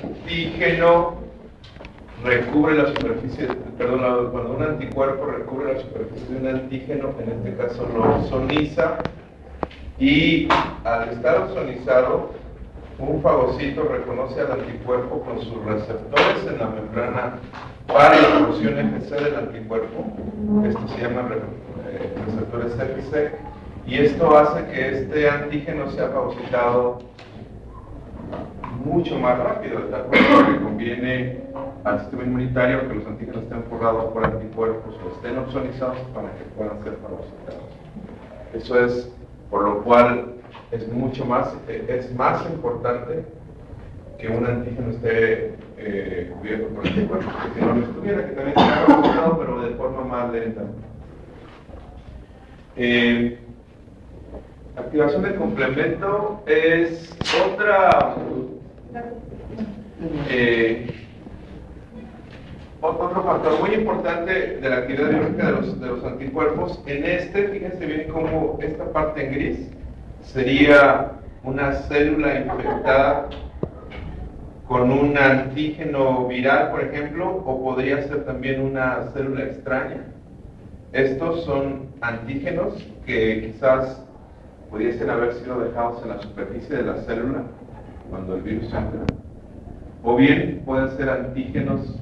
antígeno recubre la superficie, perdón, cuando un anticuerpo recubre la superficie de un antígeno, en este caso lo ozoniza, y al estar ozonizado, un fagocito reconoce al anticuerpo con sus receptores en la membrana para la porción FC del anticuerpo. Esto se llama receptores FC, y esto hace que este antígeno sea fagocitado mucho más rápido, de tal forma que conviene al sistema inmunitario que los antígenos estén forrados por anticuerpos o estén ozonizados para que puedan ser fagocitados. Eso es por lo cual es más importante que un antígeno esté cubierto por anticuerpos, porque si no lo estuviera, que también se haga fagocitado, pero de forma más lenta. Activación del complemento es otro factor muy importante de la actividad biológica de los anticuerpos. Fíjense bien cómo esta parte en gris sería una célula infectada con un antígeno viral, por ejemplo, o podría ser también una célula extraña. Estos son antígenos que quizás pudiesen haber sido dejados en la superficie de la célula cuando el virus entra, o bien pueden ser antígenos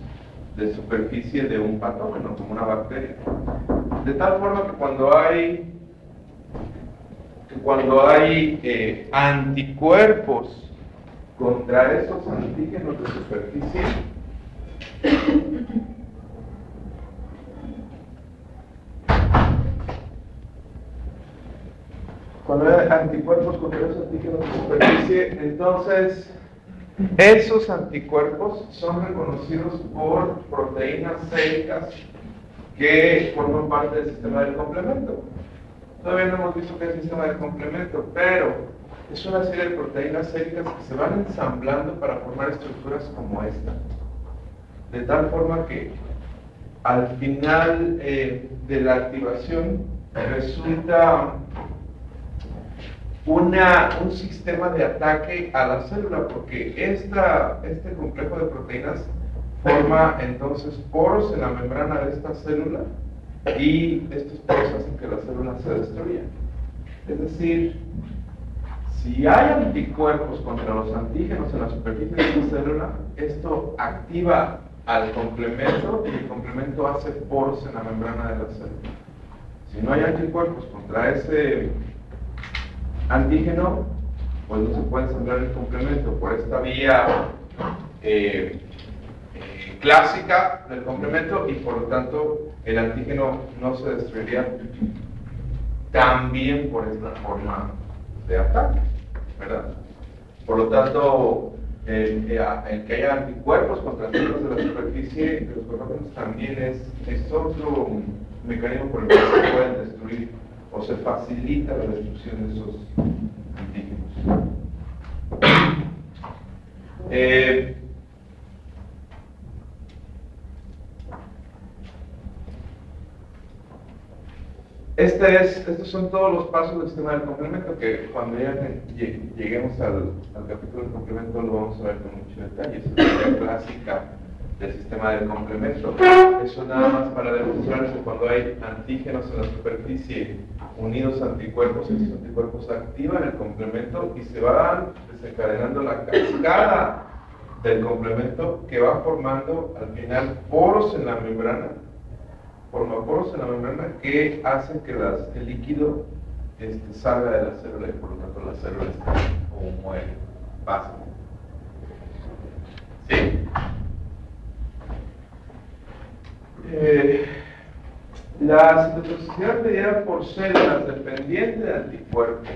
de superficie de un patógeno, como una bacteria. De tal forma que cuando hay anticuerpos contra esos antígenos de superficie, cuando hay anticuerpos contra esos antígenos de superficie, entonces esos anticuerpos son reconocidos por proteínas séricas que forman parte del sistema del complemento. Todavía no hemos visto qué es el sistema del complemento, pero es una serie de proteínas séricas que se van ensamblando para formar estructuras como esta. De tal forma que al final de la activación resulta un sistema de ataque a la célula, porque este complejo de proteínas forma entonces poros en la membrana de esta célula, y estos poros hacen que la célula se destruya. Es decir, si hay anticuerpos contra los antígenos en la superficie de esta célula, esto activa al complemento y el complemento hace poros en la membrana de la célula. Si no hay anticuerpos contra ese antígeno, pues no se puede ensamblar el complemento por esta vía clásica del complemento, y por lo tanto el antígeno no se destruiría también por esta forma de ataque, ¿verdad? Por lo tanto, el que haya anticuerpos contra células de la superficie de los patógenos también es otro mecanismo por el cual se pueden destruir o se facilita la destrucción de esos antígenos. Estos son todos los pasos del sistema del complemento, que cuando ya lleguemos al capítulo del complemento lo vamos a ver con mucho detalle. Esa es la idea clásica del sistema del complemento. Eso nada más para demostrarles que cuando hay antígenos en la superficie unidos a anticuerpos, esos anticuerpos activan el complemento y se van desencadenando la cascada del complemento, que va formando al final poros en la membrana. Forma poros en la membrana que hacen que el líquido salga de la célula, y por lo tanto la célula está como muere, pasa. ¿Sí? La citotoxicidad mediada por células dependiente de anticuerpos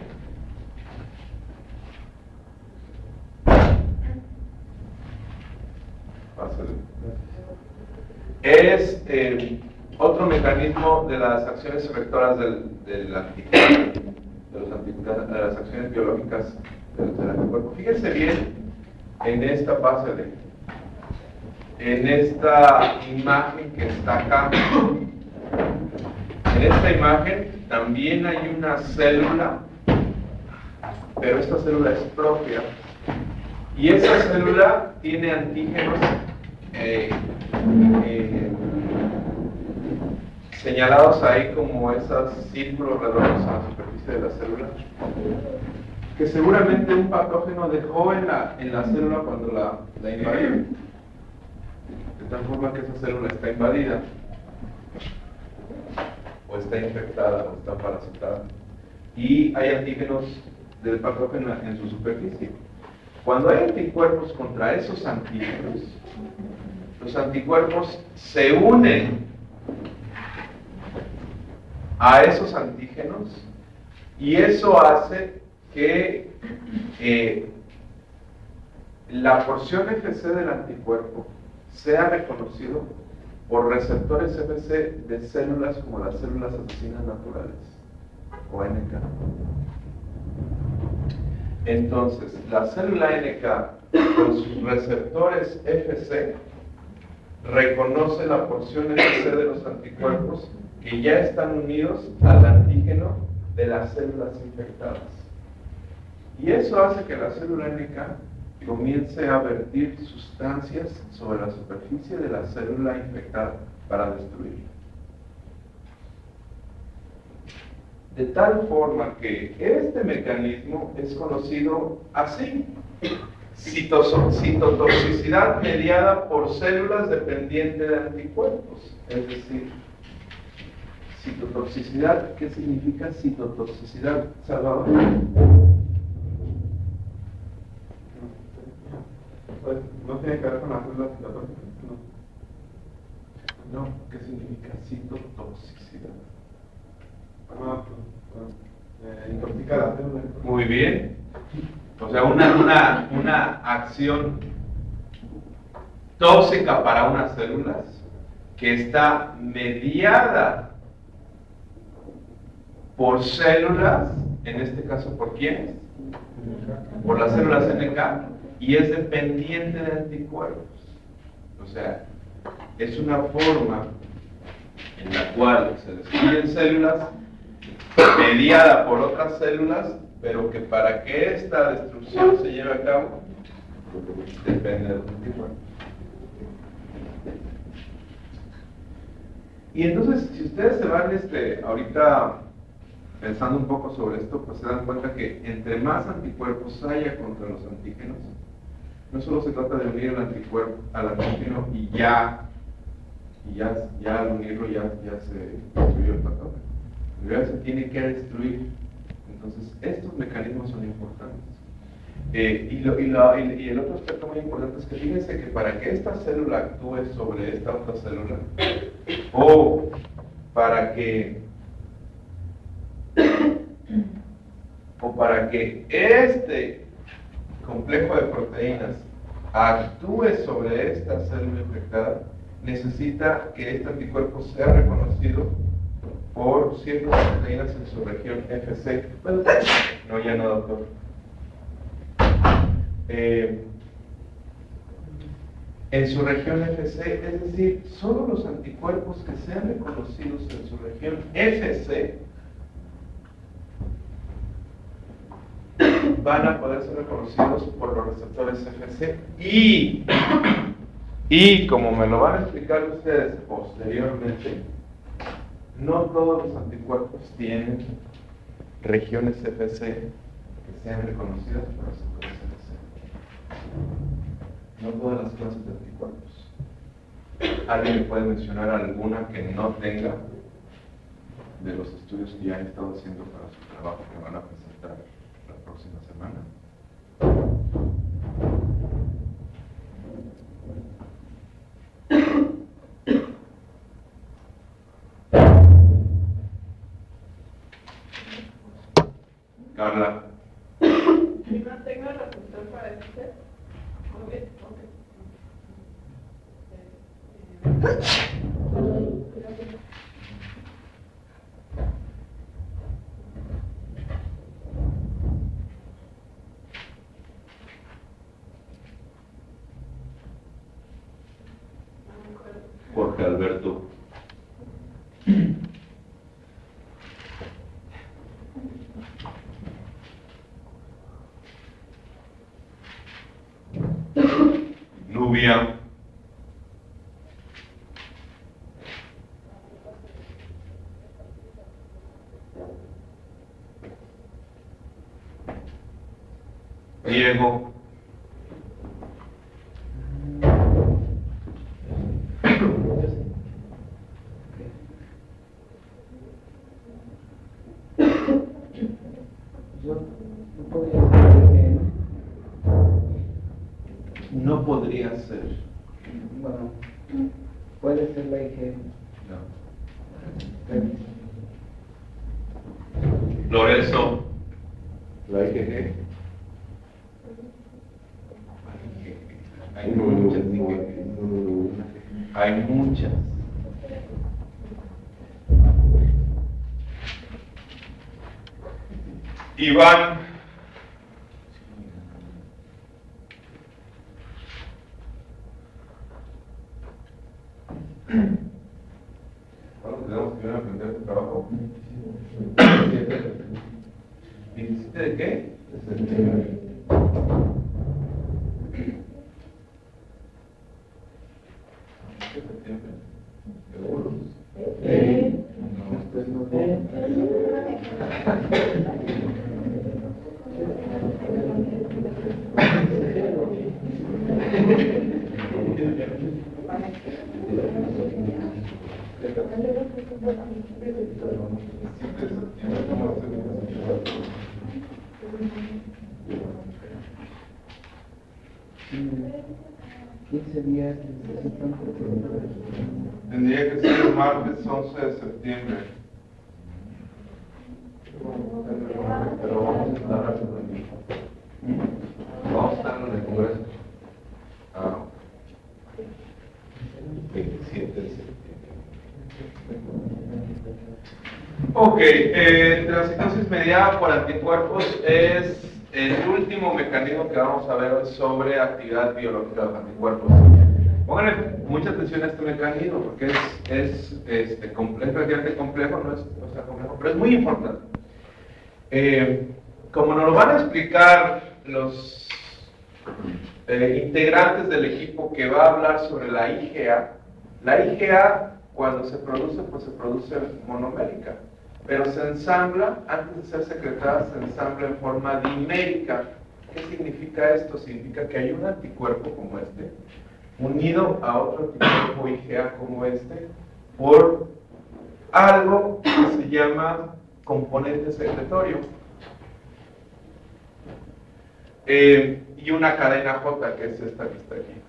es otro mecanismo de las acciones efectoras del anticuerpo, de las acciones biológicas del anticuerpo. Fíjense bien en esta fase en esta imagen que está acá. En esta imagen también hay una célula, pero esta célula es propia, Y esa célula tiene antígenos señalados ahí como esos círculos redondos a la superficie de la célula, que seguramente un patógeno dejó en la célula cuando la invadió, de tal forma que esa célula está invadida, o está infectada, o está parasitada, y hay antígenos del patógeno en su superficie. Cuando hay anticuerpos contra esos antígenos, los anticuerpos se unen a esos antígenos y eso hace que la porción FC del anticuerpo sea reconocido por receptores FC de células como las células asesinas naturales o NK. Entonces, la célula NK con sus receptores FC reconoce la porción FC de los anticuerpos que ya están unidos al antígeno de las células infectadas. Y eso hace que la célula NK comience a vertir sustancias sobre la superficie de la célula infectada para destruirla. De tal forma que este mecanismo es conocido así: citotoxicidad mediada por células dependiente de anticuerpos. Es decir, citotoxicidad, ¿qué significa citotoxicidad, Salvador? Pues, ¿no tiene que ver con las células citotóxicas? No, ¿qué significa citotoxicidad? Intoxica la célula. Muy bien. O sea, una acción tóxica para unas células que está mediada por células, en este caso, ¿por quiénes? Por las células NK, y es dependiente de anticuerpos. O sea, es una forma en la cual se destruyen células mediada por otras células, pero que para que esta destrucción se lleve a cabo depende de los anticuerpos. Y entonces, si ustedes se van ahorita pensando un poco sobre esto, pues se dan cuenta que entre más anticuerpos haya contra los antígenos, no solo se trata de unir el anticuerpo al antígeno y ya al unirlo ya se destruyó el patógeno. En realidad se tiene que destruir. Entonces, estos mecanismos son importantes. Y el otro aspecto muy importante es que fíjense que para que esta célula actúe sobre esta otra célula, o para que este complejo de proteínas actúe sobre esta célula infectada, necesita que este anticuerpo sea reconocido por ciertas proteínas en su región FC. No, ya no, doctor. En su región FC, es decir, solo los anticuerpos que sean reconocidos en su región FC van a poder ser reconocidos por los receptores FC y como me lo van a explicar ustedes posteriormente, no todos los anticuerpos tienen regiones FC que sean reconocidas por receptores FC. No todas las clases de anticuerpos. ¿Alguien me puede mencionar alguna que no tenga de los estudios que ya han estado haciendo para su trabajo que van a presentar la próxima semana? Carla. No tengo receptor para este. Jorge Alberto. lluvia, riego, no podría ser. Bueno, puede ser la IgM. No. Lorenzo. La IgG. Hay muchas IgG. Hay muchas. Iván. ¿Cuándo tenemos que ir a aprender este trabajo? 17 de qué? De septiembre. ¿De septiembre? ¿Seguros? Después nos ¿17 de 15 días necesitan Tendría que ser el martes 11 de septiembre. Pero vamos a estar vamos a estar en el Congreso. Ah, 27 de septiembre. Ok, transitosis mediada por anticuerpos es el último mecanismo que vamos a ver hoy sobre actividad biológica de los anticuerpos. Pónganle mucha atención a este mecanismo porque es relativamente complejo, no es tan complejo, pero es muy importante. Como nos lo van a explicar los integrantes del equipo que va a hablar sobre la IgA cuando se produce, pues se produce monomérica, pero se ensambla, antes de ser secretada, se ensambla en forma dimérica. ¿Qué significa esto? Significa que hay un anticuerpo como este, unido a otro anticuerpo IgA como este, por algo que se llama componente secretorio. Y una cadena J, que es esta que está aquí.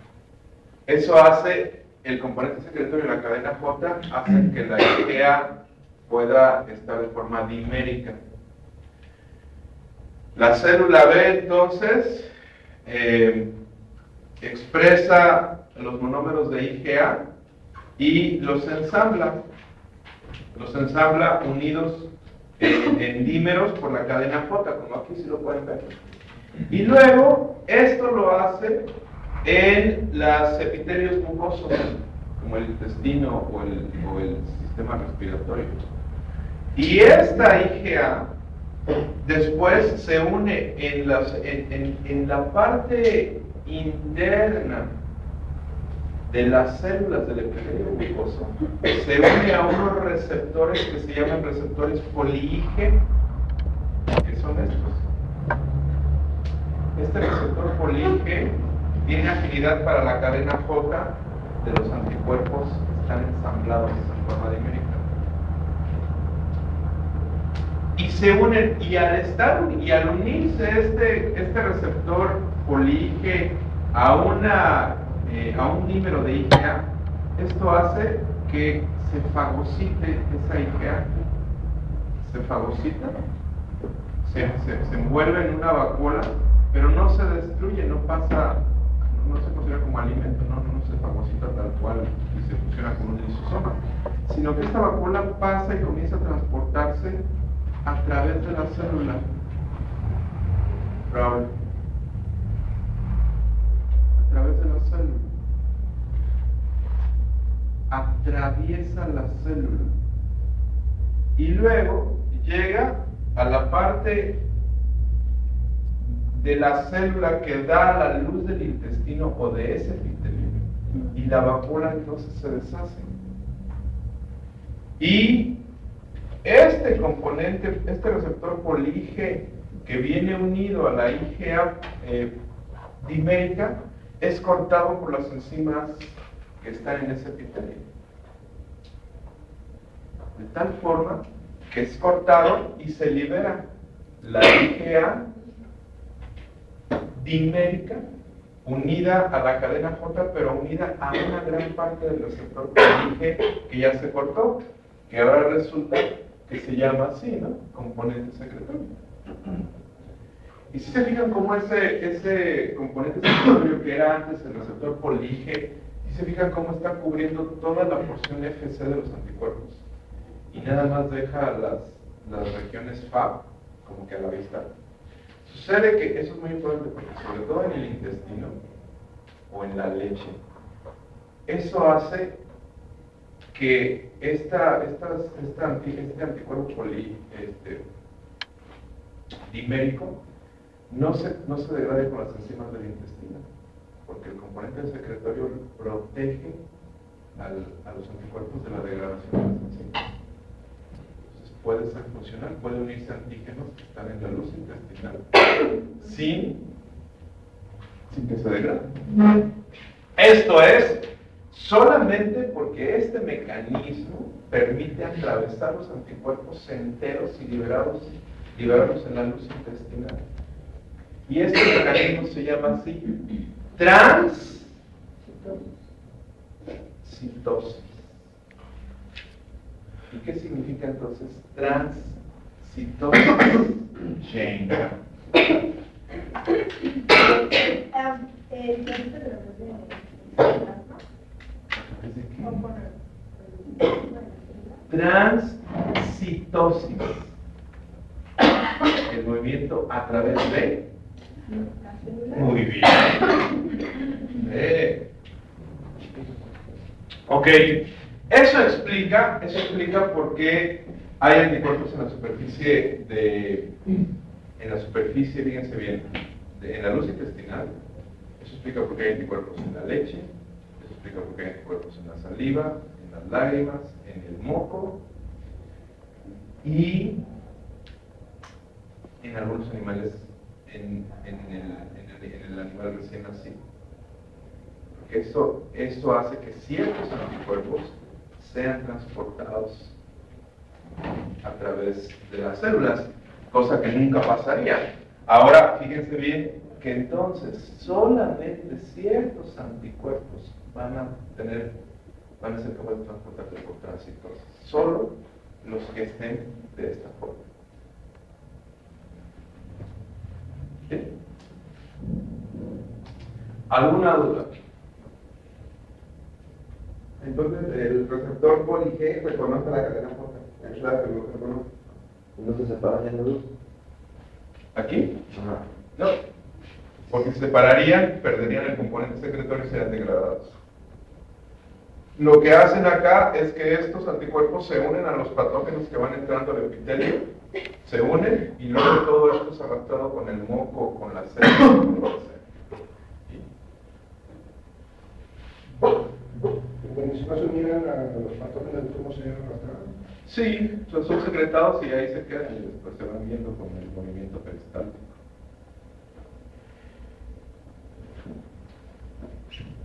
Eso hace, el componente secretorio y la cadena J hacen que la IgA pueda estar de forma dimérica. La célula B, entonces, expresa los monómeros de IgA y los ensambla unidos en dímeros por la cadena J, como aquí sí lo pueden ver. Y luego, esto lo hace en los epitelios mucosos, como el intestino o el sistema respiratorio. Y esta IgA después se une en la parte interna de las células del epitelio mucoso, se une a unos receptores que se llaman receptores poli-Ig, que son estos. Este receptor poli-Ig tiene afinidad para la cadena J de los anticuerpos que están ensamblados en forma dimérica. Y se unen, y al unirse este receptor poli-Ig a un dímero de IgA, esto hace que se fagocite esa IgA, se fagocita, se envuelve en una vacuola, pero no se destruye, no se considera como alimento, no se fagocita tal cual y se fusiona con un lisosoma, sino que esta vacuola pasa y comienza a transportarse a través de la célula. Raúl. A través de la célula. Atraviesa la célula. Y luego llega a la parte de la célula que da a la luz del intestino o de ese epitelio. y la vacuola entonces se deshace. Y este componente, este receptor poli-Ig que viene unido a la IgA dimérica, es cortado por las enzimas que están en ese epitelio. De tal forma que es cortado y se libera la IgA dimérica unida a la cadena J, pero unida a una gran parte del receptor poli-Ig que ya se cortó, que ahora resulta que se llama así, ¿no? Componente secretorio. Y si se fijan cómo ese componente secretorio que era antes el receptor poli-Ig, si se fijan cómo está cubriendo toda la porción FC de los anticuerpos y nada más deja las regiones FAB como que a la vista. Sucede que eso es muy importante porque sobre todo en el intestino o en la leche, eso hace que este anticuerpo dimérico no se degrade con las enzimas del intestino, porque el componente del secretorio protege a los anticuerpos de la degradación de las enzimas. Entonces puede ser funcional, puede unirse a antígenos que están en la luz intestinal sin que se degraden. Esto es solamente porque este mecanismo permite atravesar los anticuerpos enteros y liberarlos en la luz intestinal. Y este mecanismo se llama así, transcitosis. ¿Y qué significa entonces transcitosis chain? Transcitosis. El movimiento a través de... Muy bien. Ok. Eso explica por qué hay anticuerpos en la superficie fíjense bien, en la luz intestinal. Eso explica por qué hay anticuerpos en la leche. Eso explica por qué hay anticuerpos en la saliva, en las lágrimas, en el moco y en algunos animales, en el animal recién nacido. Porque eso hace que ciertos anticuerpos sean transportados a través de las células, cosa que nunca pasaría. Ahora, fíjense bien que entonces solamente ciertos anticuerpos van a ser capaces de transportarse por transcitosis, solo los que estén de esta forma. ¿Sí? ¿Alguna duda? Entonces, el receptor poli-G reconoce la cadena J. Es la que no se reconoce. ¿No se separa ya en la luz? ¿Aquí? Ajá. No, porque se separarían, perderían el componente secretorio y serían degradados. Lo que hacen acá es que estos anticuerpos se unen a los patógenos que van entrando al epitelio, se unen y luego todo esto es arrastrado con el moco, con la célula, con lo que sea. Bueno, si no se unieran a los patógenos, ¿cómo se arrastraron? Sí, son secretados y ahí se quedan y después se van viendo con el movimiento peristáltico.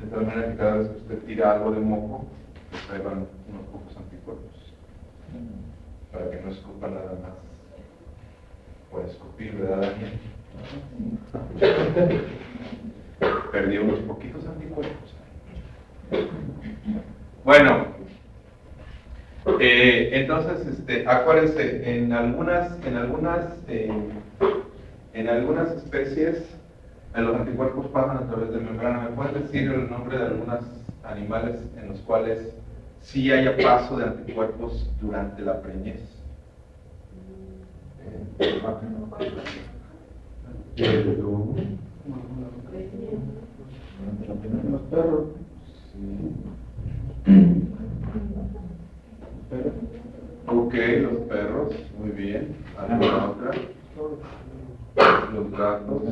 De tal manera que cada vez que usted tira algo de moco, pues ahí van unos pocos anticuerpos. Para que no escupa nada más. O escupir, ¿verdad, Daniel? Perdió unos poquitos anticuerpos. Bueno, entonces, acuérdense, en algunas especies los anticuerpos pasan a través de membrana. ¿Me pueden decir el nombre de algunos animales en los cuales sí haya paso de anticuerpos durante la preñez? Los perros. Ok, los perros, muy bien. ¿Alguna otra? Los gatos.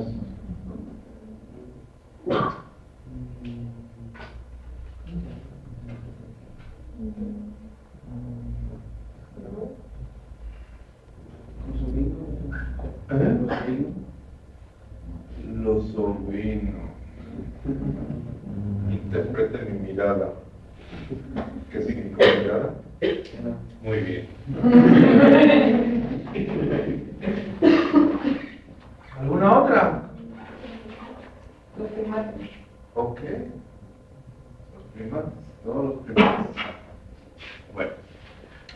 interprete mi mirada. ¿Qué significa mi mirada? No. Muy bien. ¿Alguna otra? Los primates. Ok. Los primates, todos los primates. Bueno,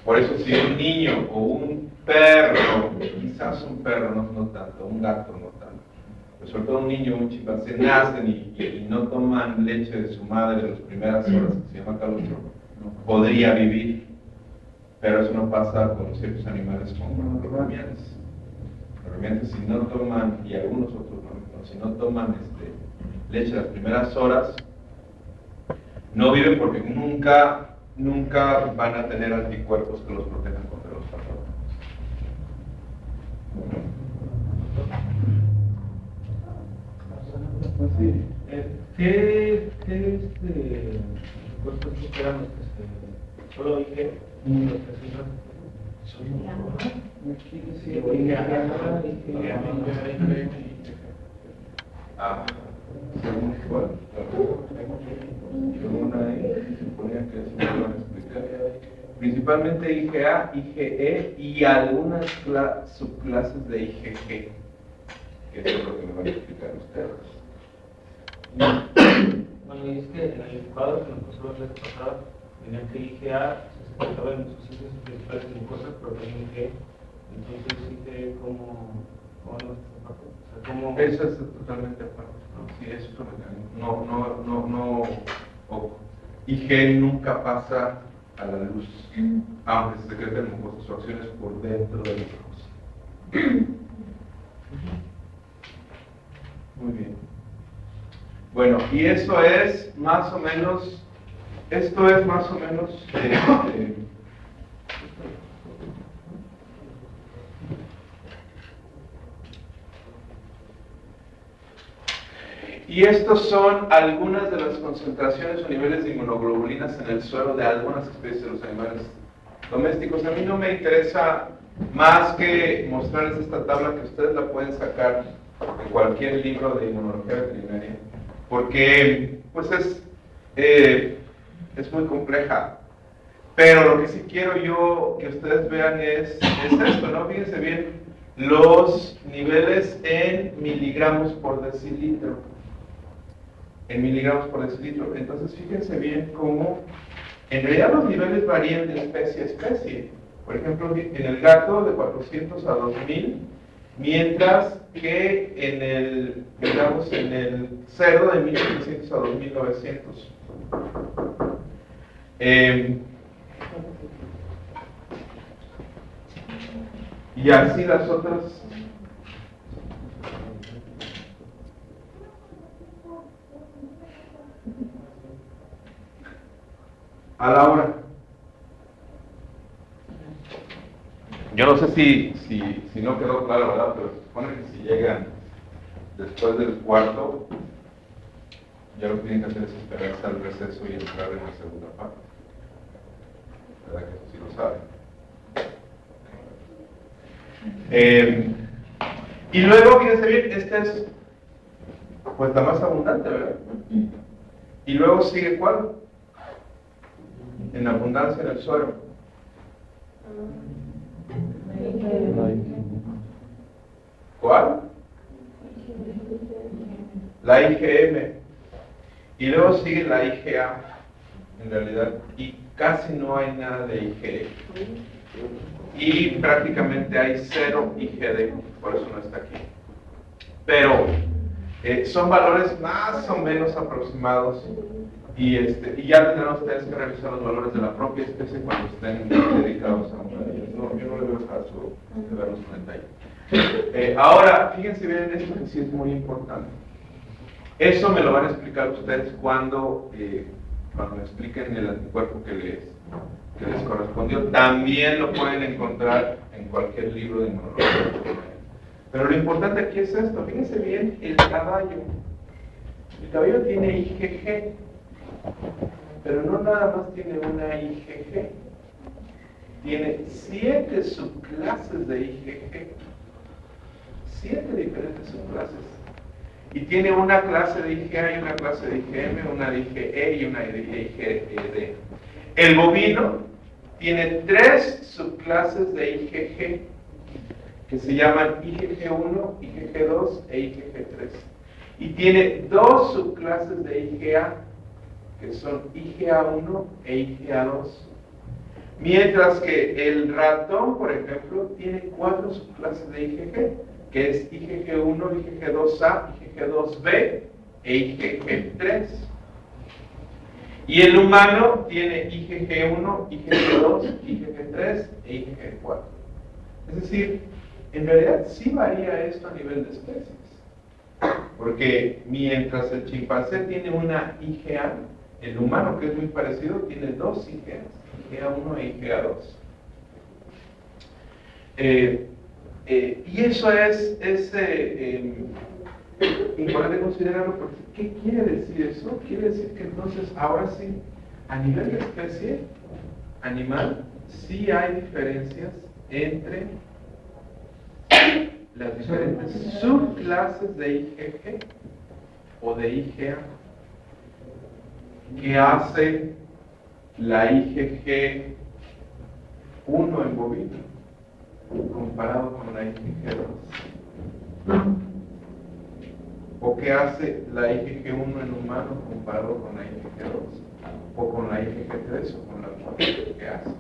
por eso si un niño o un perro, quizás un perro no tanto, un gato no tanto, pero sobre todo un niño o un chimpancé nacen y no toman leche de su madre en las primeras horas, que se llama calostro, podría vivir, pero eso no pasa con ciertos animales como los rumiantes. Los rumiantes si no toman, y algunos otros no, si no toman leche las primeras horas, no viven porque nunca van a tener anticuerpos que los protejan contra los patógenos. Sí. ¿Qué cuerpos eran los que solo dije los que se usan? Aquí sí, Según cuál, según ahí, se suponía que se me iban a explicar. Principalmente IgA, IgE y algunas subclases de IgG, que eso es lo que me van a explicar ustedes. Bueno, y es que en el cuadro que nos pasó la vez pasada, venía que IgA se expresaba en sus síntesis principales de glucosa, pero también G. Entonces, IG, ¿cómo no está aparte? O sea, ¿cómo? Eso es totalmente aparte. Sí, eso es lo mecanismo. No. IG nunca pasa a la luz, aunque se secreta en mucosa, su acción es por dentro de la mucosa. Muy bien. Bueno, y eso es más o menos, y estos son algunas de las concentraciones o niveles de inmunoglobulinas en el suero de algunas especies de los animales domésticos. A mí no me interesa más que mostrarles esta tabla, que ustedes la pueden sacar en cualquier libro de inmunología veterinaria, porque pues es muy compleja. Pero lo que sí quiero yo que ustedes vean es esto, ¿no? Fíjense bien, los niveles en miligramos por decilitro. En miligramos por decilitro. Entonces fíjense bien cómo en realidad los niveles varían de especie a especie. Por ejemplo, en el gato de 400 a 2000, mientras que en el cerdo de 1700 a 2900. Y así las otras. A la hora. Yo no sé si no quedó claro, ¿verdad? Pero se supone que si llegan después del cuarto, ya lo que tienen que hacer es esperarse al receso y entrar en la segunda parte. ¿Verdad que eso sí lo saben? Y luego, fíjense bien, esta es pues la más abundante, ¿verdad? Y luego sigue ¿cuál? En abundancia en el suero. ¿Cuál? La IgM. Y luego sigue la IgA, en realidad, y casi no hay nada de IgE. Y prácticamente hay 0 IgD, por eso no está aquí. Pero son valores más o menos aproximados. Y ya tendrán ustedes que revisar los valores de la propia especie cuando estén dedicados a una de ellas. No, yo no le veo caso de verlos en detalle. Ahora, fíjense bien en esto que sí es muy importante. Eso me lo van a explicar ustedes cuando me expliquen el anticuerpo que les correspondió. También lo pueden encontrar en cualquier libro de inmunología. Pero lo importante aquí es esto. Fíjense bien el caballo. El caballo tiene IgG. Pero no nada más tiene una IgG, tiene 7 subclases de IgG, 7 diferentes subclases. y tiene una clase de IgA y una clase de IgM, una de IgE y una de IgD. El bovino tiene 3 subclases de IgG que se llaman IgG1, IgG2 e IgG3. Y tiene 2 subclases de IgA que son IgA1 e IgA2. Mientras que el ratón, por ejemplo, tiene 4 subclases de IgG, que es IgG1, IgG2A, IgG2B e IgG3. Y el humano tiene IgG1, IgG2, IgG3 e IgG4. Es decir, en realidad sí varía esto a nivel de especies. Porque mientras el chimpancé tiene una IgA, el humano, que es muy parecido, tiene 2 IgAs, IgA1 e IgA2. Y eso es importante considerarlo, porque ¿qué quiere decir eso? Quiere decir que entonces, ahora sí, a nivel de especie animal, sí hay diferencias entre las diferentes subclases de IgG o de IgA que hace la IgG1 en bovino comparado con la IgG2, o que hace la IgG1 en humano comparado con la IgG2, o con la IgG3 o con la 4 que hace.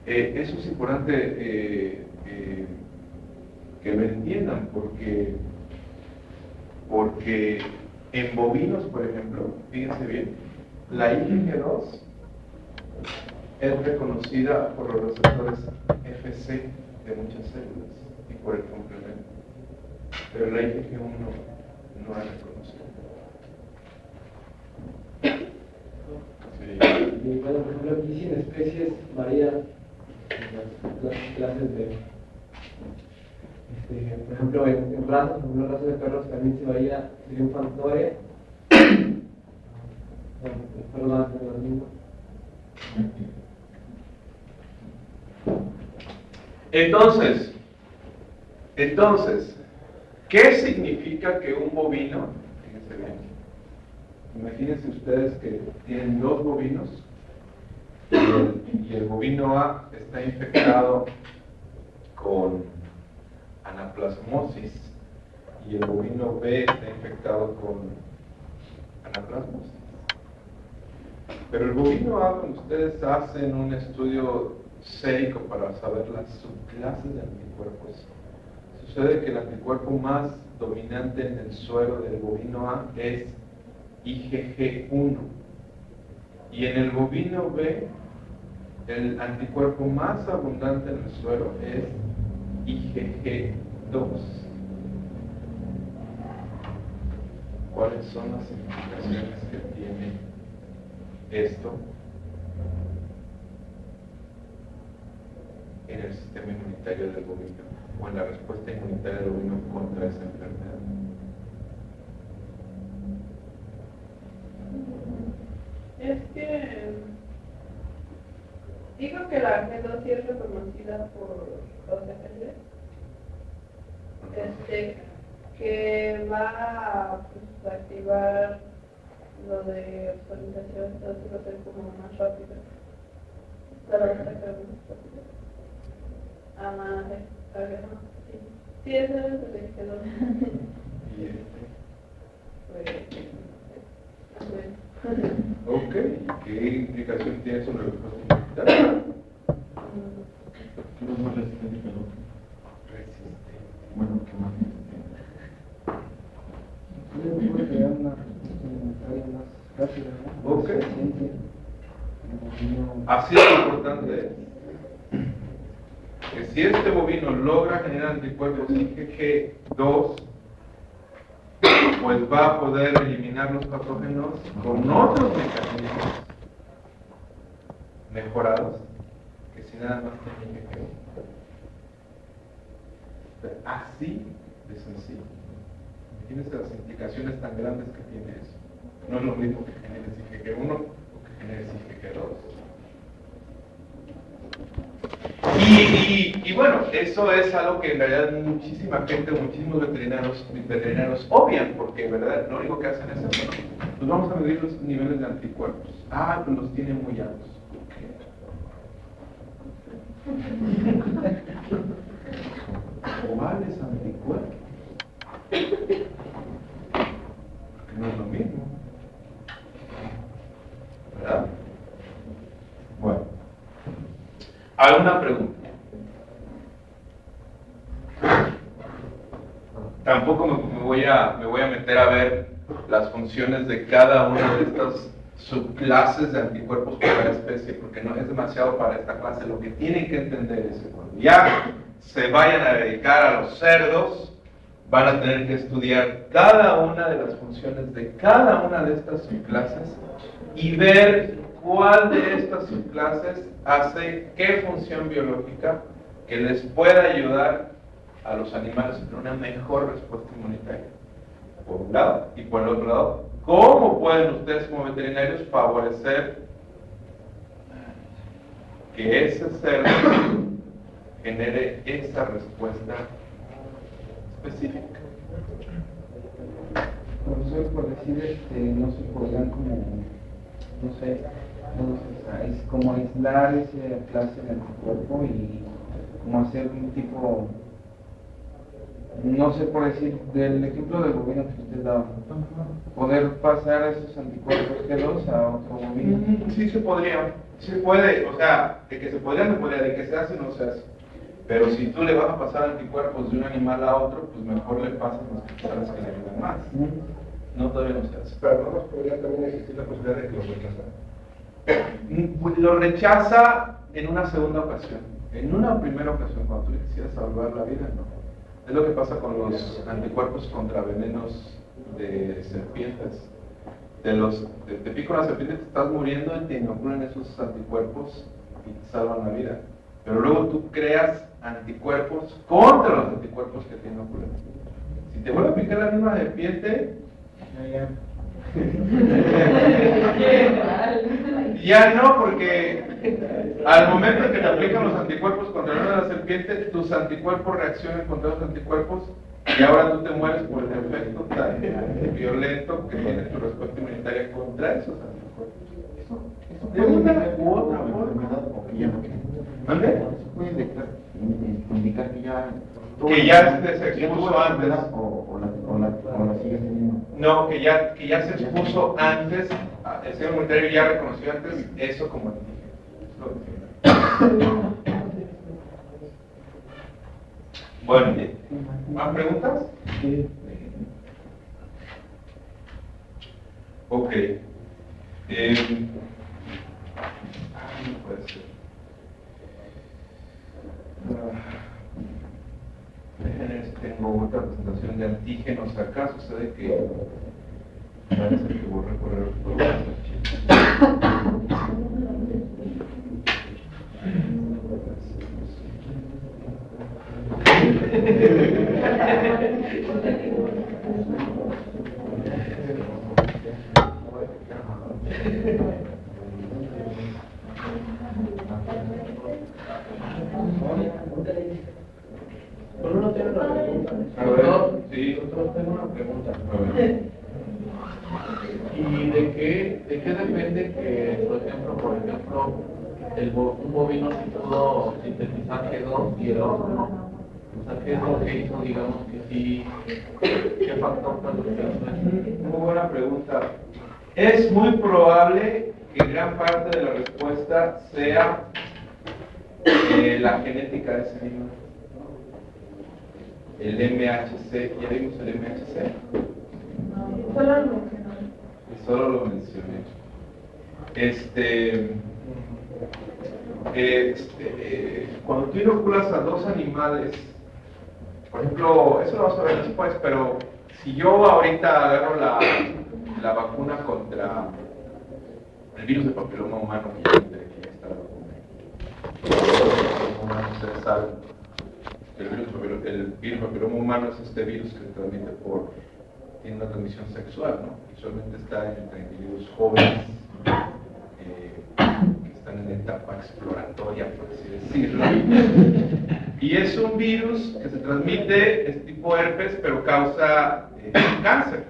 Eso es importante que lo entiendan, porque en bovinos, por ejemplo, fíjense bien, la IgG2 es reconocida por los receptores Fc de muchas células y por el complemento, pero la IgG1 no es reconocida. Sí. Y bueno, por ejemplo, aquí sí en especies varía las clases de... por ejemplo, en razas, por ejemplo, razas de perros también se varía, sería un Fantore. Los perros van a tener lo mismo. Entonces, ¿qué significa que un bovino, fíjense bien, imagínense ustedes que tienen 2 bovinos y el bovino A está infectado con anaplasmosis y el bovino B está infectado con anaplasmosis. Pero el bovino A, cuando ustedes hacen un estudio sérico para saber las subclases de anticuerpos, sucede que el anticuerpo más dominante en el suero del bovino A es IgG1, y en el bovino B el anticuerpo más abundante en el suero es IgG2. ¿Cuáles son las implicaciones que tiene esto en el sistema inmunitario del bovino o en la respuesta inmunitaria del bovino contra esa enfermedad? Es que digo que la G2 sí es reconocida por los CFC, que va a activar lo de actualización, entonces va a ser como más rápido. Pero va a ser más rápido. Sí. Sí, eso es el que quedó. ¿Y este? Pues, Ok, ¿qué implicación tiene sobre la respuesta inmunitaria? ¿Qué es más resistente que el otro? Resistente. Bueno, ¿qué más resistente? Puede crear una respuesta inmunitaria más rápida, ¿no? Ok. Más eficiente. Así es importante que si este bovino logra generar anticuerpos IgG2, pues va a poder eliminar los patógenos con otros mecanismos mejorados que si nada más tiene IgG1. Así de sencillo. Imagínense las implicaciones tan grandes que tiene eso. No es lo mismo que generes IgG1 o que generes IgG2. Y Y bueno, eso es algo que en realidad muchísima gente, muchísimos veterinarios obvian, porque en verdad lo único que hacen es eso. Pues vamos a medir los niveles de anticuerpos. Ah, pues los tienen muy altos. ¿Cuáles anticuerpos? Porque no es lo mismo, ¿verdad? Bueno, ¿alguna pregunta? Tampoco me voy a meter a ver las funciones de cada una de estas subclases de anticuerpos por cada especie, porque no es demasiado para esta clase. Lo que tienen que entender es que cuando ya se vayan a dedicar a los cerdos, van a tener que estudiar cada una de las funciones de cada una de estas subclases y ver cuál de estas subclases hace qué función biológica que les pueda ayudar a los animales a tener una mejor respuesta inmunitaria, por un lado, y por el otro lado, cómo pueden ustedes como veterinarios favorecer que ese cerdo genere esa respuesta específica. Profesor, por decir, no se podrían como, no sé, es como aislar esa clase de anticuerpo y como hacer un tipo, no sé, por decir, del ejemplo del bovino que usted daba, poder pasar esos anticuerpos G2 a otro bovino. Sí se podría, sí puede, o sea, de que se podría, de que se hace, no se hace. Pero si tú le vas a pasar anticuerpos de un animal a otro, pues mejor le pasas los que sabes que le ayudan más. No, todavía no se hace. Pero no podría también existir la posibilidad de que los rechazara. Lo rechaza en una segunda ocasión. En una primera ocasión, cuando tú le quisieras salvar la vida, no. Es lo que pasa con los anticuerpos contra venenos de serpientes. Te pica una serpiente, te estás muriendo y te inoculan esos anticuerpos y te salvan la vida. Pero luego tú creas anticuerpos contra los anticuerpos que te inoculan. Si te vuelve a picar la misma serpiente, ya no, porque al momento que te aplican los anticuerpos contra la serpiente, tus anticuerpos reaccionan contra los anticuerpos y ahora tú te mueres por el efecto tan violento que tiene tu respuesta inmunitaria contra esos anticuerpos. De una u otra forma. ¿Mande? ¿Puede indicar que ya se expuso antes? ¿O la sigue teniendo? No, que ya se expuso antes, el sistema inmunitario ya reconoció antes eso como antígeno. Bueno, ¿más preguntas? Ok. No puede ser. Tengo otra presentación de antígenos acá. Sucede que parece que voy a recorrer Pero uno tiene una pregunta. A ver, sí. Nosotros tengo una pregunta. A ver. ¿Y de qué depende que, por ejemplo, un bovino sí pudo sintetizar G2 y el otro no? O sea, ¿qué es lo que hizo, digamos, que sí? ¿Qué factor fue lo que hizo eso? Muy buena pregunta. Es muy probable que gran parte de la respuesta sea la genética de ese animal. El MHC, ¿ya vimos el MHC? Solo lo mencioné. Solo lo mencioné. Cuando tú inoculas a dos animales, por ejemplo, eso lo vamos a ver después, pero si yo ahorita agarro la vacuna contra el virus de papiloma humano, que ya está la vacuna, ustedes saben, el virus papiloma humano es este virus que se transmite tiene una transmisión sexual, ¿no? Usualmente está entre individuos jóvenes que están en etapa exploratoria, por así decirlo. Y es un virus que se transmite, es tipo herpes, pero causa cáncer.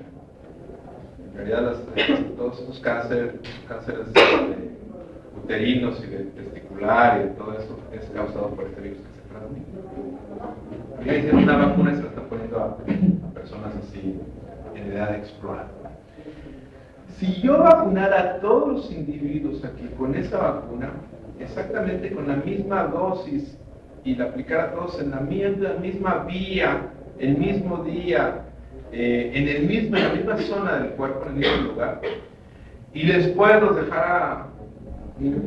En realidad todos esos cánceres uterinos y de testicular y de todo eso es causado por este virus que se transmite. Y ahí tienen una vacuna y se la están poniendo a personas así en edad de explorar. Si yo vacunara a todos los individuos aquí con esa vacuna, exactamente con la misma dosis, y la aplicara a todos en la misma vía, el mismo día, en la misma zona del cuerpo, en el mismo lugar, y después los dejara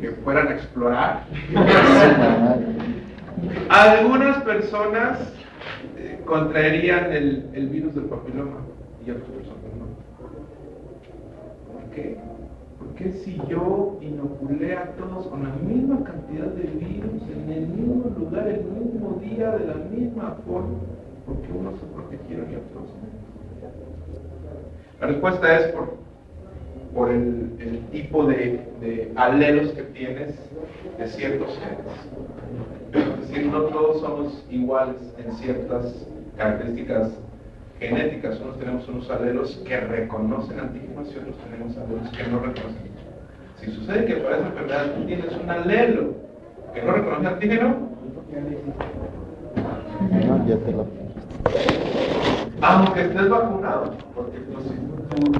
que fueran a explorar, algunas personas contraerían el virus del papiloma y otras personas no. ¿Por qué? Porque si yo inoculé a todos con la misma cantidad de virus, en el mismo lugar, el mismo día, de la misma forma, ¿por qué unos se protegieron y otros no? La respuesta es por el tipo de alelos que tienes de ciertos genes. Es decir, no todos somos iguales en ciertas características genéticas. Unos tenemos unos alelos que reconocen antígenos y otros tenemos alelos que no reconocen. Si sucede que para esa enfermedad tú tienes un alelo que no reconoce antígeno, aunque estés vacunado, porque tu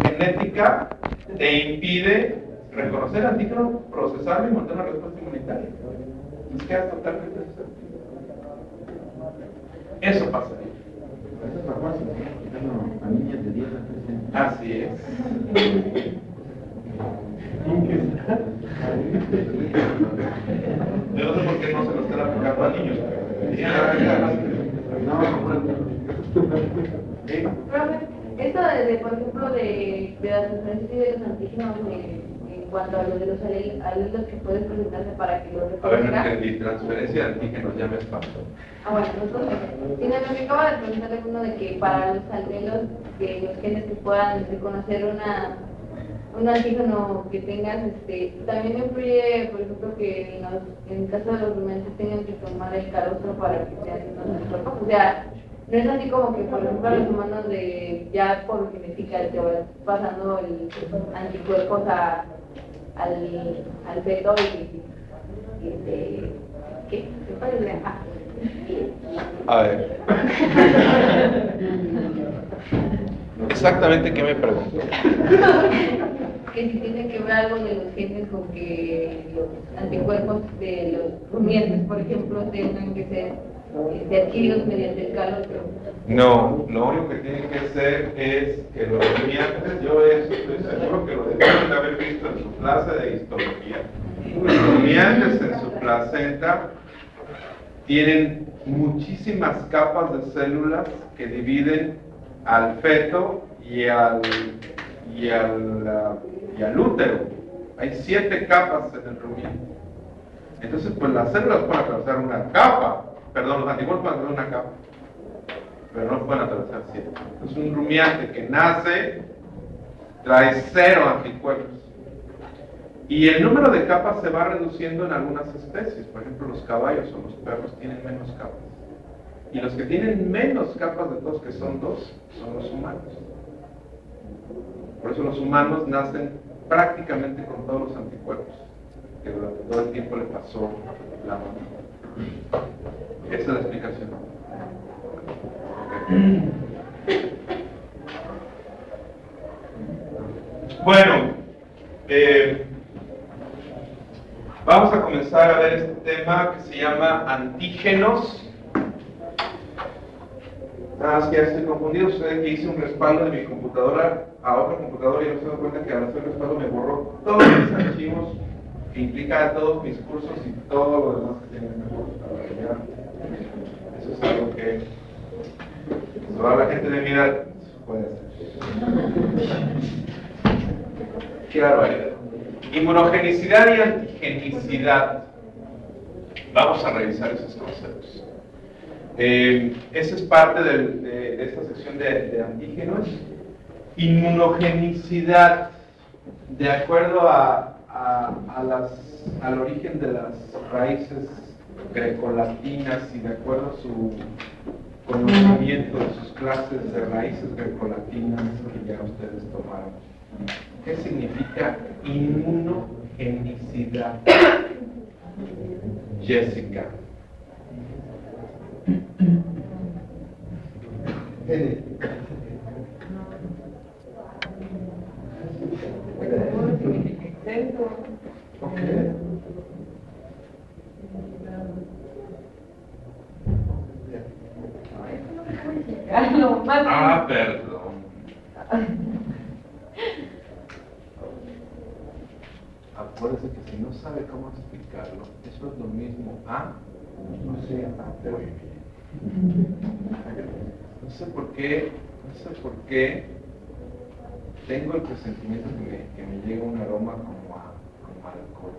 genética te impide reconocer antígeno, procesarlo y montar una respuesta inmunitaria. Entonces quedas totalmente susceptible. Eso pasaría. A niñas de 10 a 13 años. Así es. Yo no sé por qué no se lo están aplicando a niños. Profe, esto de, por ejemplo, de las transferencias de los antígenos en cuanto a lo de los alelos que pueden presentarse para que los A ver, no reconozca. entendí. Transferencia de antígenos, ya me espanto. Bueno, nosotros, sino me acaba de preguntar uno de que para los alelos de los genes que puedan reconocer un antígeno que tengas, también influye, por ejemplo, que en el caso de los rumiantes tengan que tomar el calostro para que sean los anticuerpos. O sea, no es así como que, por ejemplo, a los humanos ya por genética te va pasando el anticuerpos al feto y ¿qué? ¿Qué parece? A ver. Exactamente qué me preguntó. Que si tiene que ver algo de los genes con que los anticuerpos de los rumiantes, por ejemplo, tengan que ser adquiridos mediante el calostro. No, lo único que tiene que ser es que los rumiantes, yo estoy seguro que lo deben de haber visto en su clase de histología. Los rumiantes en su placenta tienen muchísimas capas de células que dividen al feto y al útero. Hay 7 capas en el rumiante. Entonces, pues las células pueden atravesar una capa, perdón, los anticuerpos pueden atravesar una capa, pero no pueden atravesar 7. Entonces, un rumiante que nace trae 0 anticuerpos. Y el número de capas se va reduciendo en algunas especies. Por ejemplo, los caballos o los perros tienen menos capas. Y los que tienen menos capas de todos, que son 2, son los humanos. Por eso los humanos nacen prácticamente con todos los anticuerpos, que durante todo el tiempo le pasó la mamá. Esa es la explicación. Bueno, vamos a comenzar a ver este tema que se llama antígenos. Nada más que ya estoy confundido. Sucede que hice un respaldo de mi computadora a otra computadora y no se dan cuenta que al hacer el respaldo me borró todos mis archivos que implica todos mis cursos y todo lo demás que tienen en el curso. Eso es algo que toda la gente de mi edad puede hacer. Qué barbaridad. Inmunogenicidad y antigenicidad. Vamos a revisar esos conceptos. Esa es parte de esta sección de antígenos. Inmunogenicidad, de acuerdo al origen de las raíces grecolatinas y de acuerdo a su conocimiento de sus clases de raíces grecolatinas que ya ustedes tomaron. ¿Qué significa inmunogenicidad? Jessica. Okay. Ah, perdón. Acuérdese que si no sabe cómo explicarlo, eso es lo mismo a no sé, muy bien. No sé por qué tengo el presentimiento que me llega un aroma como a alcohol.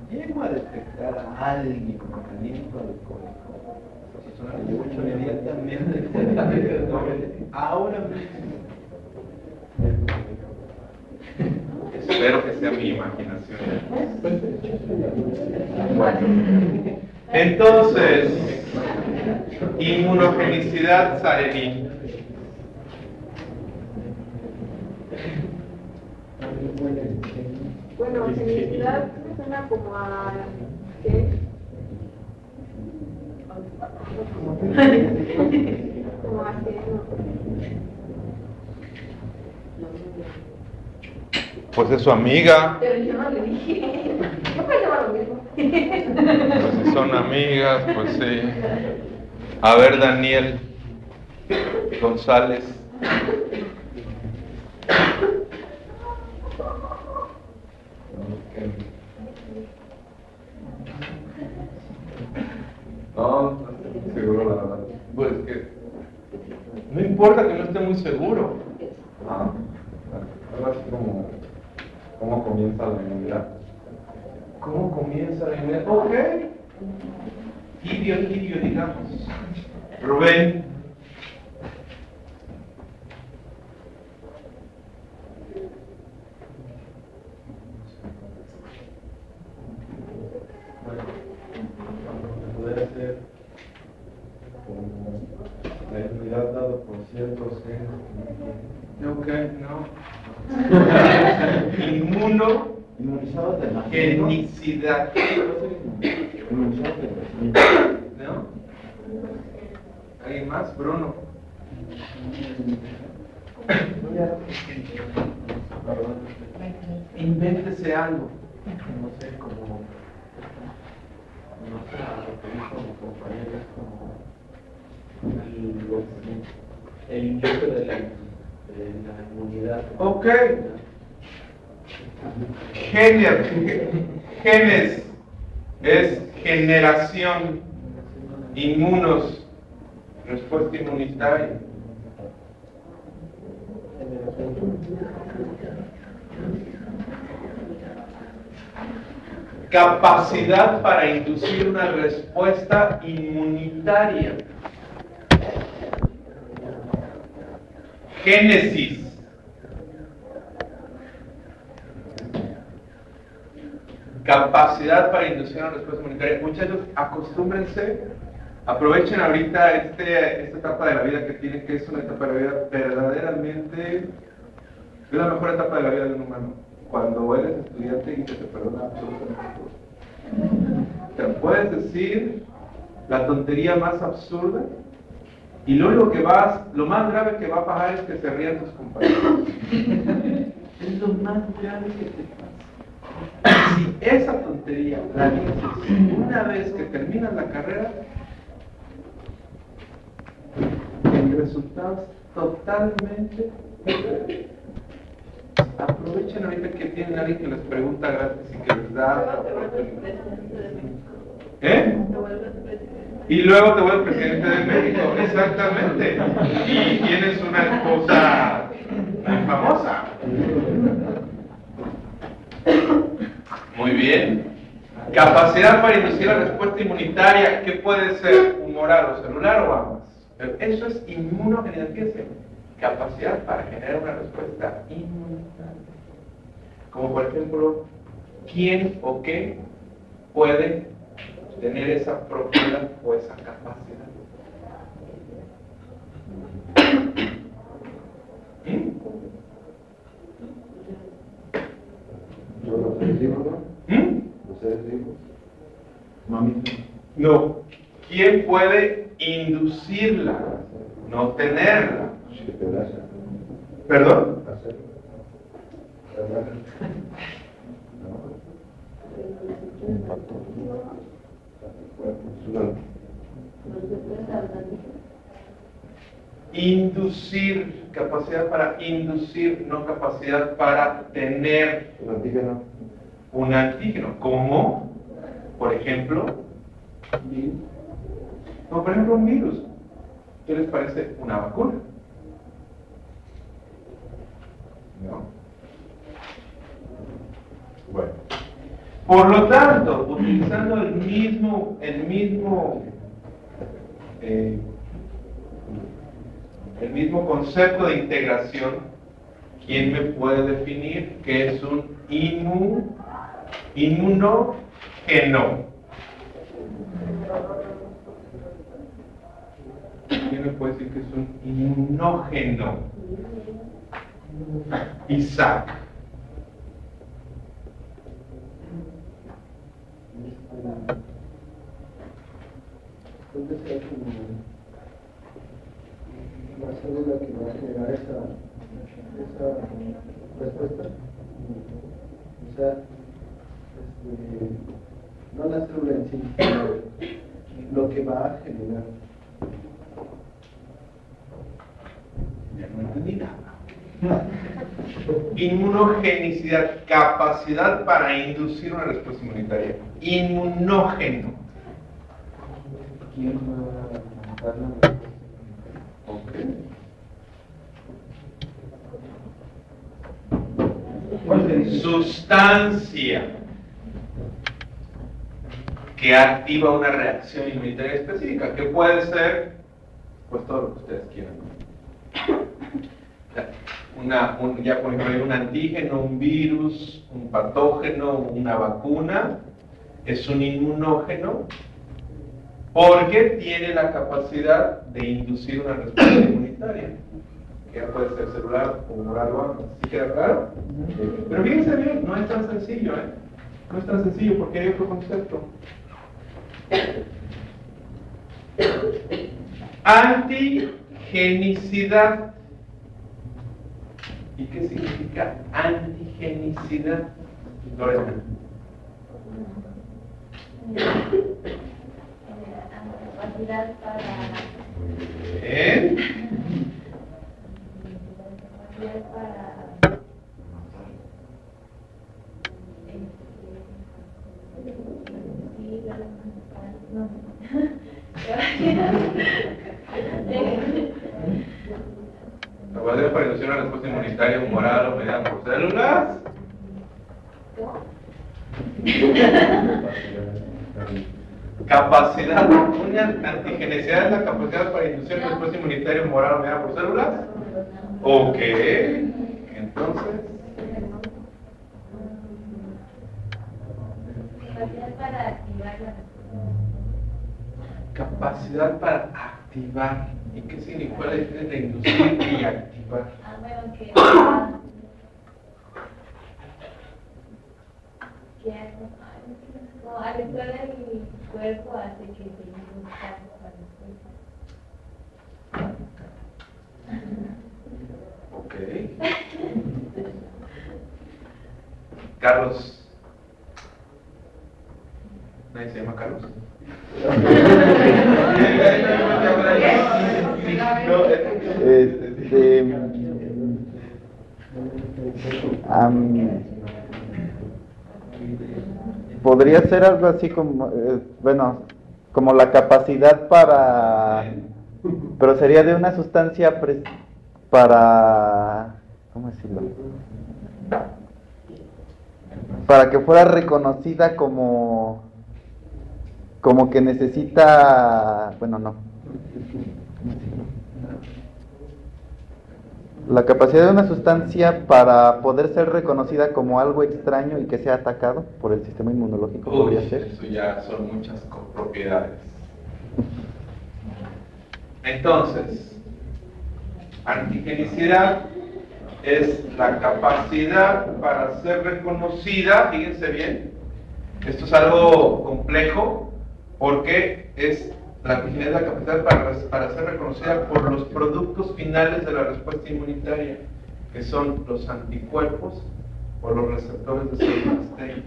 Si llego a detectar a alguien con aliento alcohólico, esa persona le llevo inmediatamente ahora mismo. Espero que sea mi imaginación. Bueno, entonces, inmunogenicidad Sarení. Bueno, felicidad me suena como a... ¿qué? Como a qué, ¿no? Pues es su amiga. Pero yo no le dije. Yo pensaba lo mismo. Pues si son amigas, pues sí. A ver, Daniel González. No estoy seguro, la verdad. Pues que no importa que no esté muy seguro. Algo así como cómo comienza la inmunidad. ¿Cómo comienza la inmunidad? Ok. Tibio, digamos. Rubén. Podría ser como la inmunidad dada por ciertos genes. Ok, no. Inmunizados de nacimiento. Inmunogenicidad. Inmunizados de nacimiento. ¿No? ¿Alguien más? Bruno. Invéntese algo. No sé, como, no sé, lo que dijo mi compañero es como el inicio de la inmunidad. Ok. Genes es generación, inmunos, respuesta inmunitaria. Capacidad para inducir una respuesta inmunitaria. Génesis. Capacidad para inducir una respuesta inmunitaria. Muchachos, acostúmbrense, aprovechen ahorita esta etapa de la vida que tienen, que es una etapa de la vida verdaderamente, es la mejor etapa de la vida de un humano. Cuando eres estudiante y se te perdona absolutamente todo. Te puedes decir la tontería más absurda y lo único lo más grave que va a pasar es que se rían tus compañeros. Es lo más grave que te pasa. Si esa tontería la dices una vez que terminas la carrera, el resultado es totalmente diferente. Aprovechen ahorita que tienen a alguien que les pregunta gratis y que les da. ¿Eh? Y luego te vuelves presidente de México, exactamente. Y tienes una esposa muy famosa. Muy bien. Capacidad para inducir la respuesta inmunitaria, ¿qué puede ser? Humoral o celular o ambas. Pero eso es inmunogenicidad. Capacidad para generar una respuesta inmunitaria. Como por ejemplo, ¿quién o qué puede tener esa propiedad o esa capacidad. Los seres vivos, ¿no? Los seres vivos. Mamita. No. ¿Quién puede inducirla? No tenerla. Que te das ¿Perdón? a hacer. Inducir, capacidad para inducir, no capacidad para tener Un antígeno. un antígeno. ¿Cómo? Por ejemplo, como por ejemplo un virus. ¿Qué les parece una vacuna? ¿No? Bueno. Por lo tanto, utilizando el mismo concepto de integración, ¿quién me puede definir qué es un inmunógeno? ¿Quién me puede decir que es un inmunógeno? Isaac. Puede ser como la célula que va a generar esa respuesta. O sea, no la célula en sí, sino lo que va a generar. Ya no entendí nada. Inmunogenicidad, capacidad para inducir una respuesta inmunitaria. Inmunógeno. ¿Quién va a dar la respuesta? Sustancia que activa una reacción inmunitaria específica, que puede ser, pues todo lo que ustedes quieran. Ya por ejemplo, un antígeno, un virus, un patógeno, una vacuna, es un inmunógeno porque tiene la capacidad de inducir una respuesta inmunitaria, que ya puede ser celular o humoral o ambas. ¿Sí queda claro? Pero fíjense bien, no es tan sencillo, ¿eh? No es tan sencillo porque hay otro concepto. Antigenicidad. ¿Y qué significa antigenicidad? Lorena. Capacidad para... Bien. Capacidad para... Capacidad para inducir una respuesta inmunitaria humoral o mediada por células. Capacidad, una antigenicidad es la capacidad para inducir una respuesta inmunitaria humoral o mediada por células. Ok, entonces. Capacidad para activar la Capacidad para activar. ¿Y qué significa la diferencia entre inducir y activar? bueno, que como al estar en el cuerpo hace que se induzca para Ok. Carlos. ¿Nadie se llama Carlos? Podría ser algo así como, bueno, como la capacidad para, pero sería de una sustancia para, ¿cómo decirlo? Para que fuera reconocida como que necesita, bueno, no. La capacidad de una sustancia para poder ser reconocida como algo extraño y que sea atacado por el sistema inmunológico, podría ser. Eso ya son muchas propiedades. Entonces, antigenicidad es la capacidad para ser reconocida, fíjense bien, esto es algo complejo porque la antigenicidad es la capacidad para ser reconocida por los productos finales de la respuesta inmunitaria, que son los anticuerpos o los receptores de células T.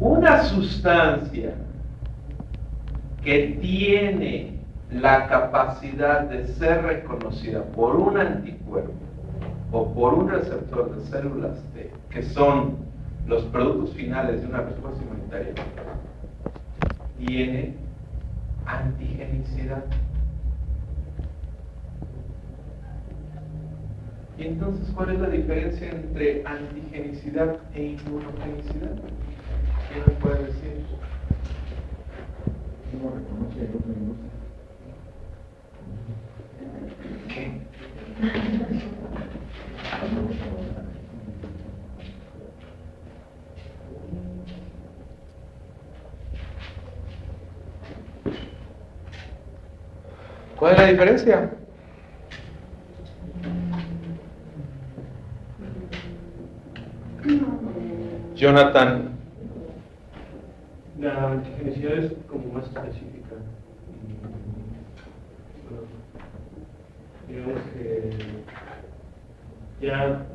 Una sustancia que tiene la capacidad de ser reconocida por un anticuerpo o por un receptor de células T, que son los productos finales de una respuesta inmunitaria, tiene antigenicidad. Y entonces, ¿cuál es la diferencia entre antigenicidad e inmunogenicidad? ¿Quién me puede decir? Uno reconoce y el otro no. ¿Qué? ¿Cuál es la diferencia? Jonathan. La antigenicidad es como más específica. Digamos que ya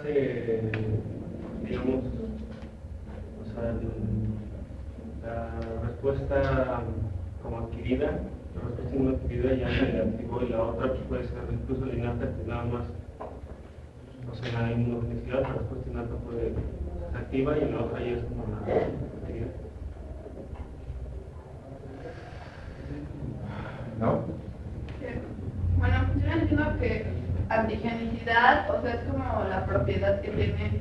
se, digamos, o sea, la respuesta como adquirida, la respuesta no adquirida ya se activó, y la otra pues, puede ser incluso la innata, que nada más, o sea, la inmunogenicidad, la respuesta innata se activa, y en la otra ya es como la adquirida. ¿No? Bueno, yo entiendo que antigenicidad, o sea, es como la propiedad que tiene,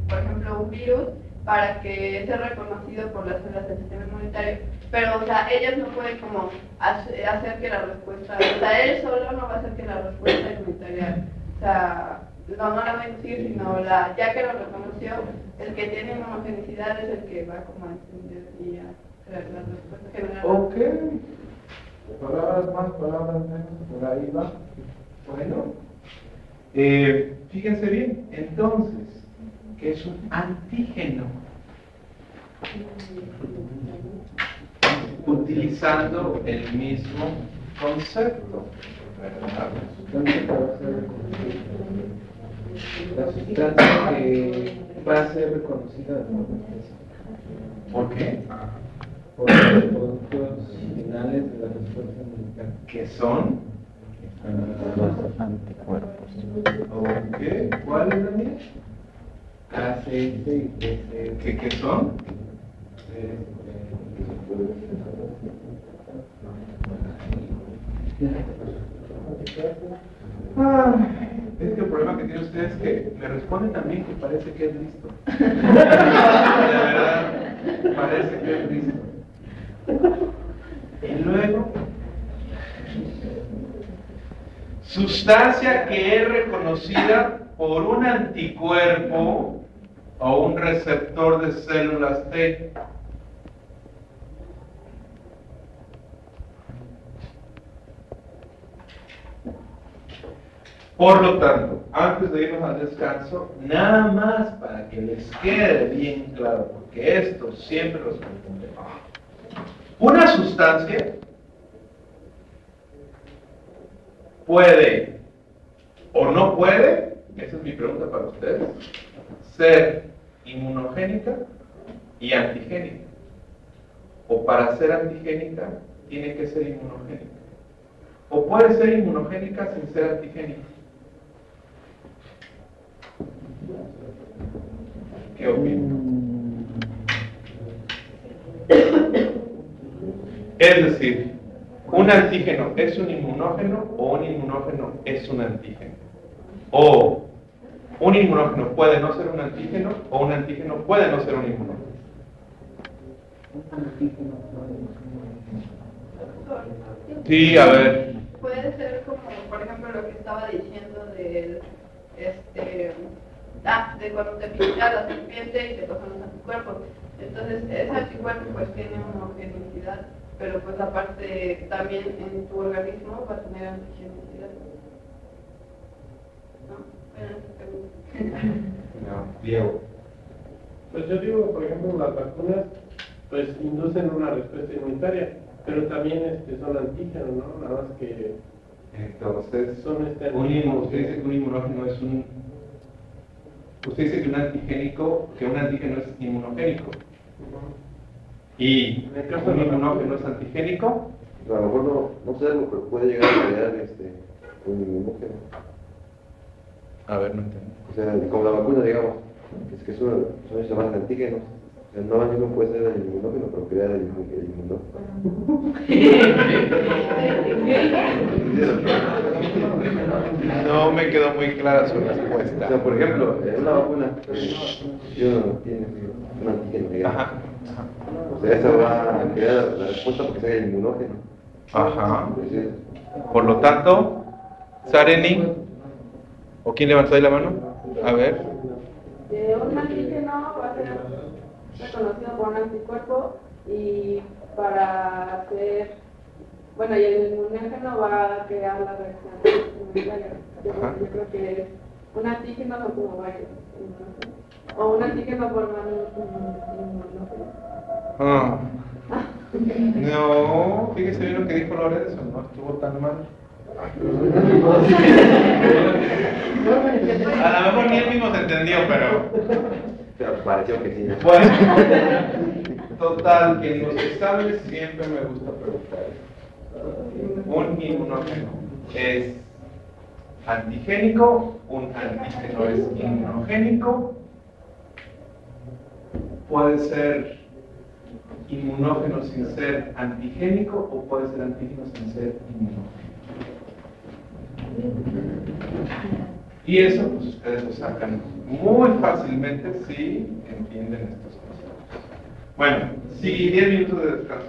por ejemplo, un virus para que sea reconocido por las células del sistema inmunitario. Pero, o sea, ellas no pueden como hacer que la respuesta, o sea, él solo no va a hacer que la respuesta inmunitaria, o sea, no la va a inducir, sino ya que lo reconoció, el que tiene inmunogenicidad es el que va como a entender y a crear la respuesta general. Ok. Palabras más, palabras menos, por ahí va. Bueno, fíjense bien, entonces, ¿qué es un antígeno? Utilizando el mismo concepto, ¿verdad? La sustancia que va a ser reconocida de forma específica. ¿Por qué? Por los productos finales de la respuesta inmunitaria. ¿Qué son? Los anticuerpos. Ok, ¿cuáles, Daniel? ACS y TCS. ¿Qué son? Es que el problema que tiene usted es que me responde también que parece que es listo. De verdad, parece que es listo. Y luego, sustancia que es reconocida por un anticuerpo o un receptor de células T. Por lo tanto, antes de irnos al descanso, nada más para que les quede bien claro, porque esto siempre los confunde. Una sustancia puede o no puede, esa es mi pregunta para ustedes, ser inmunogénica y antigénica. O para ser antigénica, tiene que ser inmunogénica. O puede ser inmunogénica sin ser antigénica. ¿Qué opinan? Es decir, ¿un antígeno es un inmunógeno o un inmunógeno es un antígeno? O un inmunógeno puede no ser un antígeno o un antígeno puede no ser un inmunógeno. Sí, a ver. Puede ser como, por ejemplo, lo que estaba diciendo del, de cuando te pica la serpiente y te pasan los anticuerpos. Entonces, ese anticuerpo pues tiene una homogenicidad, pero pues aparte también en tu organismo va a tener antigenicidad. ¿No? No, Diego. Pues yo digo, por ejemplo, las vacunas pues inducen una respuesta inmunitaria, pero también son antígenos, ¿no? Nada más que Entonces, son usted dice que un inmunógeno es un... Usted dice que un antígeno es inmunogénico. ¿Y un inmunógeno es antigénico? A lo mejor no sé, pero puede llegar a crear un inmunógeno. A ver, no entiendo. O sea, como la vacuna, digamos, que son llamadas antígenos. O sea, no antígeno puede ser el inmunógeno, pero crear el inmunógeno. No me quedó muy clara su O respuesta. sea, por ejemplo, una vacuna tiene un antígeno, digamos. Ajá. O sea, esa va a crear la respuesta porque sea el inmunógeno. Ajá. Entonces, Por lo tanto, Sareni, ¿o quién levantó ahí la mano? A ver. Un antígeno va a ser reconocido por un anticuerpo y para hacer, bueno, y el inmunógeno va a crear la reacción inmunitaria. Yo creo que un antígeno son como varios, o un antígeno forma un inmunógeno. Ah. No, fíjese bien lo que dijo Lorenzo, no estuvo tan mal. A lo mejor ni él mismo se entendió, pero pareció que sí. Bueno, total, que en los exámenes siempre me gusta preguntar. ¿Un inmunógeno es antigénico? ¿Un antígeno es inmunogénico? ¿Puede ser inmunógeno sin ser antigénico o puede ser antígeno sin ser inmunogénico? Y eso pues ustedes lo sacan muy fácilmente si entienden estos conceptos. Bueno, sí, 10 minutos de descanso.